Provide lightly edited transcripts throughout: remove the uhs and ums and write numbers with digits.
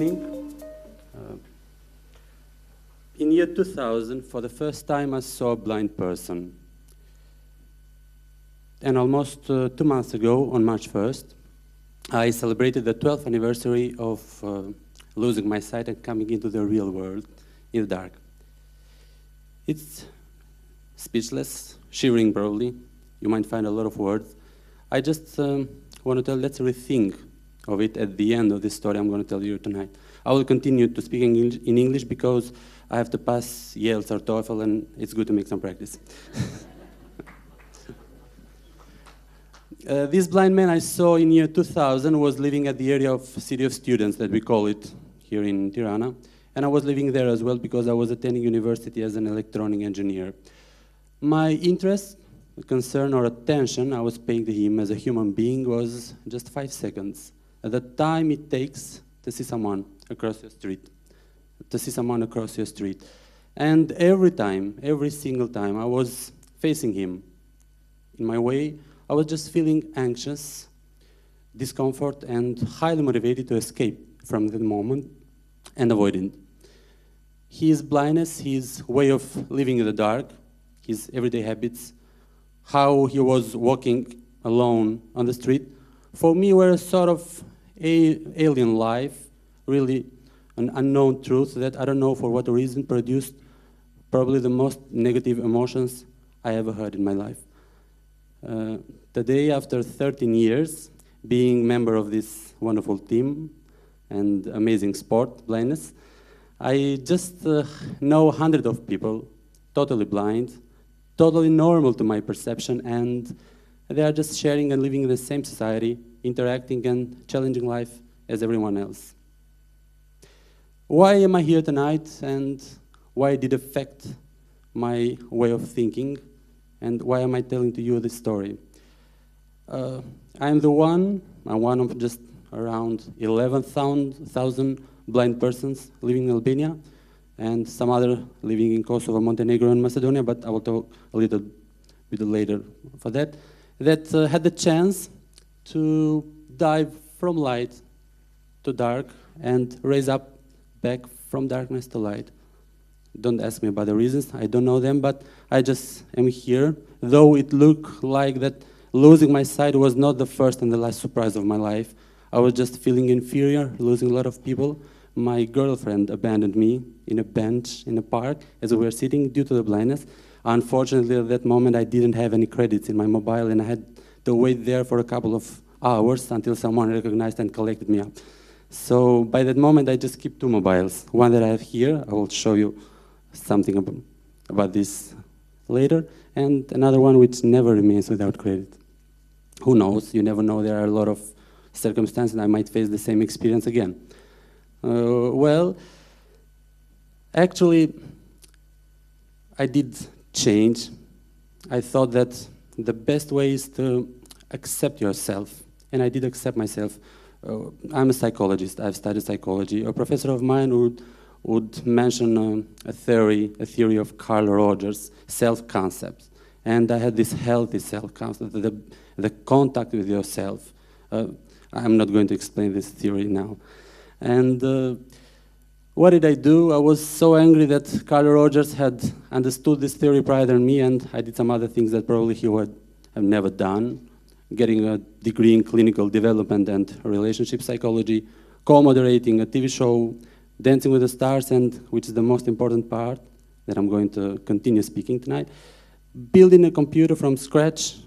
evening. In year 2000, for the first time, I saw a blind person. And almost 2 months ago, on March 1st, I celebrated the 12th anniversary of losing my sight and coming into the real world in the dark. It's speechless, shivering probably. You might find a lot of words. I just want to tell, let's rethink of it at the end of this story I'm going to tell you tonight. I will continue to speak in English because I have to pass IELTS or TOEFL, and it's good to make some practice. This blind man I saw in year 2000 was living at the area of City of Students, that we call it here in Tirana. And I was living there as well because I was attending university as an electronic engineer. My interest, concern, or attention I was paying to him as a human being was just 5 seconds. At the time it takes to see someone across your street. And every time, every single time I was facing him in my way, I was just feeling anxious, discomfort, and highly motivated to escape from the moment and avoid it. His blindness, his way of living in the dark, his everyday habits, how he was walking alone on the street, for me were a sort of alien life, really an unknown truth that I don't know for what reason produced probably the most negative emotions I ever heard in my life. Today, after 13 years, being member of this wonderful team and amazing sport, blindness, I just know hundreds of people, totally blind, totally normal to my perception, and they are just sharing and living in the same society, interacting and challenging life as everyone else. Why am I here tonight, and why did it affect my way of thinking, and why am I telling to you this story? I'm one of just around 11,000 blind persons living in Albania, and some other living in Kosovo, Montenegro, and Macedonia, but I will talk a little bit later for that, had the chance to dive from light to dark and raise up back from darkness to light. Don't ask me about the reasons, I don't know them, but I just am here, though it looked like that losing my sight was not the first and the last surprise of my life. I was just feeling inferior, losing a lot of people. My girlfriend abandoned me in a bench in a park as we were sitting due to the blindness. Unfortunately, at that moment, I didn't have any credits in my mobile, and I had to wait there for a couple of hours until someone recognized and collected me up. So by that moment, I just keep 2 mobiles. One that I have here, I will show you something about this later, and another one which never remains without credit. Who knows? You never know. There are a lot of circumstances, and I might face the same experience again. Well, actually, I did change. I thought that the best way is to accept yourself, and I did accept myself. I'm a psychologist. I've studied psychology. A professor of mine would mention a theory of Carl Rogers, self-concept. And I had this healthy self-concept, the contact with yourself. I'm not going to explain this theory now. And what did I do? I was so angry that Carl Rogers had understood this theory prior than me, and I did some other things that probably he would have never done. Getting a degree in clinical development and relationship psychology, co-moderating a TV show, Dancing with the Stars, and which is the most important part that I'm going to continue speaking tonight, building a computer from scratch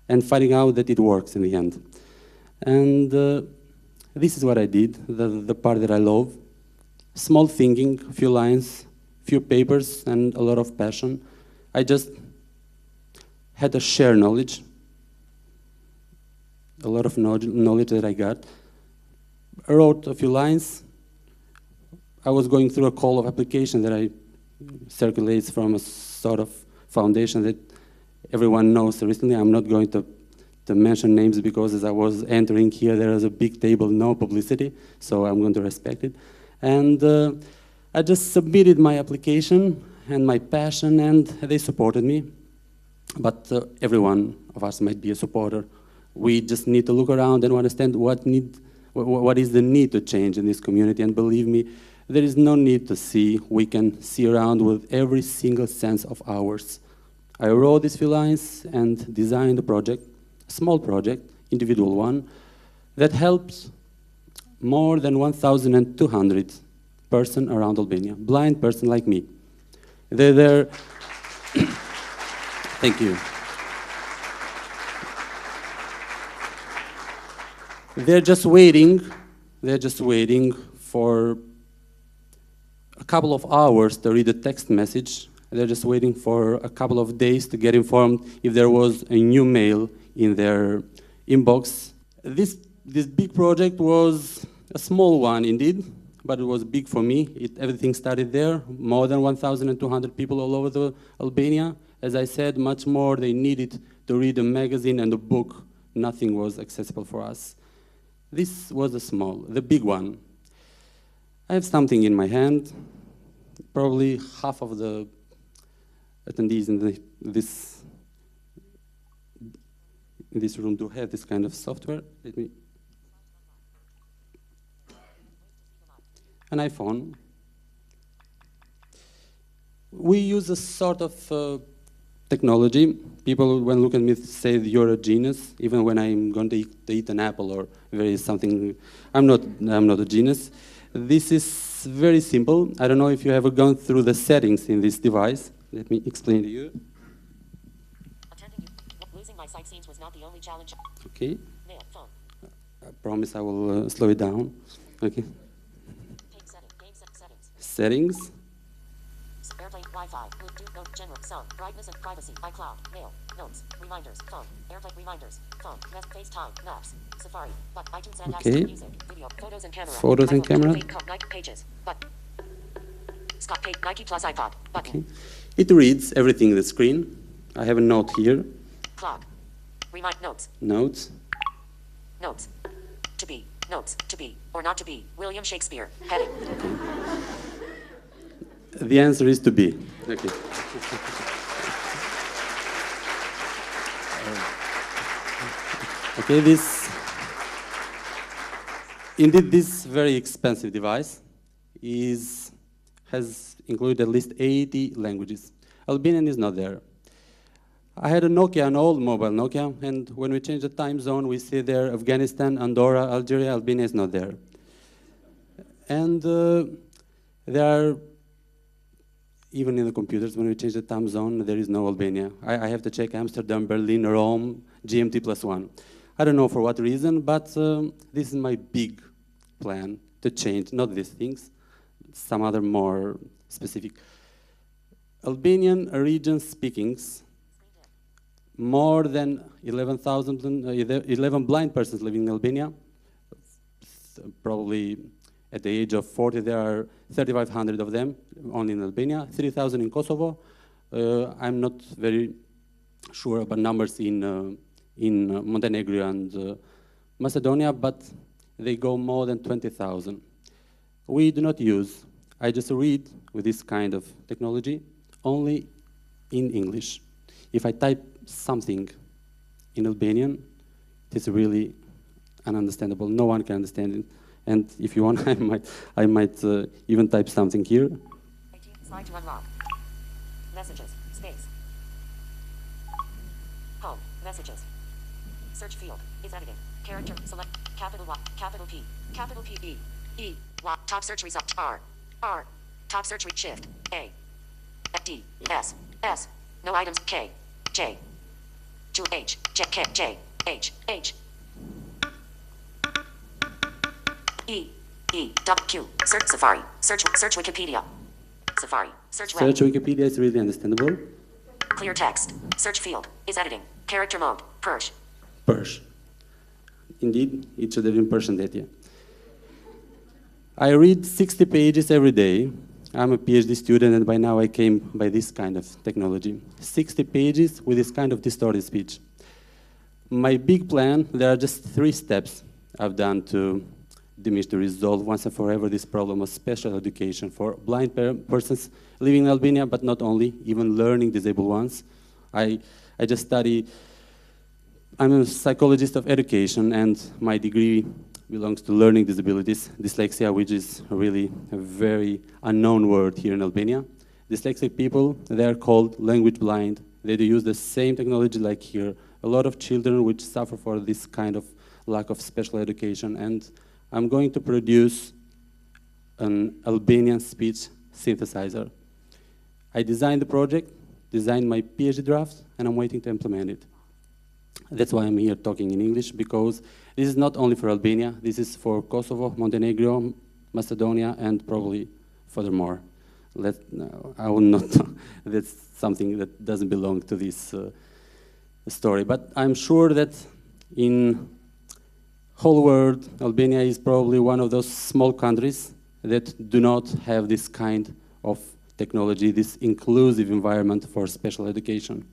and finding out that it works in the end. And this is what I did, the part that I love. Small thinking, few lines, few papers, and a lot of passion. I just had to share knowledge, a lot of knowledge that I got. I wrote a few lines. I was going through a call of application that I circulates from a sort of foundation that everyone knows recently. I'm not going to mention names because as I was entering here, there was a big table, no publicity, so I'm going to respect it. And I just submitted my application and my passion, and they supported me. But every one of us might be a supporter. We just need to look around and understand what what is the need to change in this community. And believe me, there is no need to see. We can see around with every single sense of ours. I wrote these few lines and designed a project, a small project, individual one, that helps more than 1,200 persons around Albania, blind person like me. They're there. Thank you. They're just waiting for a couple of hours to read a text message. They're just waiting for a couple of days to get informed if there was a new mail in their inbox. This big project was a small one indeed, but it was big for me. Everything started there. More than 1,200 people all over Albania. As I said, much more they needed to read a magazine and a book. Nothing was accessible for us. This was the big one. I have something in my hand. Probably half of the attendees in this room do have this kind of software. An iPhone. We use a sort of technology. People, when look at me, say you're a genius. Even when I'm going to eat an apple or there is something, I'm not a genius. This is very simple. I don't know if you have ever gone through the settings in this device. Let me explain to you. Losing my sight scenes was not the only challenge. Okay. Mail, phone. I promise I will slow it down. Okay. Settings. Airplane, Wi-Fi, Bluetooth, note, general, sound, brightness and privacy, iCloud, mail, notes, reminders, phone, airplane reminders, phone, FaceTime, maps, Safari, but iTunes and apps, music, video, photos and camera. Photos and camera. Nike pages, but Scott page, Nike plus iPod, button. Okay. It reads everything in the screen. I have a note here. Clock. Remind notes. Notes. Notes. To be. Notes. To be or not to be. William Shakespeare. Heading. Okay. The answer is to be. Okay. Okay, this very expensive device has included at least 80 languages. Albanian is not there. I had a Nokia, an old mobile Nokia, and when we change the time zone, we see there Afghanistan, Andorra, Algeria, Albania is not there. And there are, even in the computers, when we change the time zone, there is no Albania. I have to check Amsterdam, Berlin, Rome, GMT +1. I don't know for what reason, but this is my big plan to change, not these things, some other more specific. Albanian region speakings, more than 11 blind persons living in Albania. Probably at the age of 40, there are 3,500 of them only in Albania, 3,000 in Kosovo. I'm not very sure about numbers in Montenegro and Macedonia, but they go more than 20,000. We do not use, I just read with this kind of technology only in English. If I type something in Albanian, it is really ununderstandable. No one can understand it. And if you want, I might even type something here. 18, slide to unlock. Messages, space. Home, messages. Search field, is editing. Character, select, capital Y, capital P, E, E, Y, top search result, R, top search shift, A, D, S, no items, K, J, to H, J, H, E, W, search Safari, search Wikipedia, Safari, search web. Search Wikipedia is really understandable. Clear text, search field, is editing, character mode, Persian. Persian. Indeed, it should have been Persian that year. I read 60 pages every day. I'm a PhD student, and by now I came by this kind of technology. 60 pages with this kind of distorted speech. My big plan, there are just 3 steps I've done to diminish, to resolve once and forever this problem of special education for blind persons living in Albania, but not only, even learning disabled ones. I just study, I'm a psychologist of education, and my degree belongs to learning disabilities, dyslexia, which is really a very unknown word here in Albania. Dyslexic people, they are called language blind. They do use the same technology like here. A lot of children which suffer for this kind of lack of special education, and I'm going to produce an Albanian speech synthesizer. I designed the project, designed my PhD draft, and I'm waiting to implement it. That's why I'm here talking in English, because this is not only for Albania, this is for Kosovo, Montenegro, Macedonia, and probably furthermore. I will not, that's something that doesn't belong to this story, but I'm sure that in whole world, Albania is probably one of those small countries that do not have this kind of technology, this inclusive environment for special education.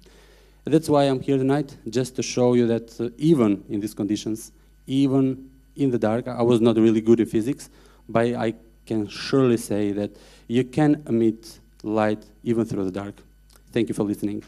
That's why I'm here tonight, just to show you that even in these conditions, even in the dark, I was not really good in physics, but I can surely say that you can emit light even through the dark. Thank you for listening.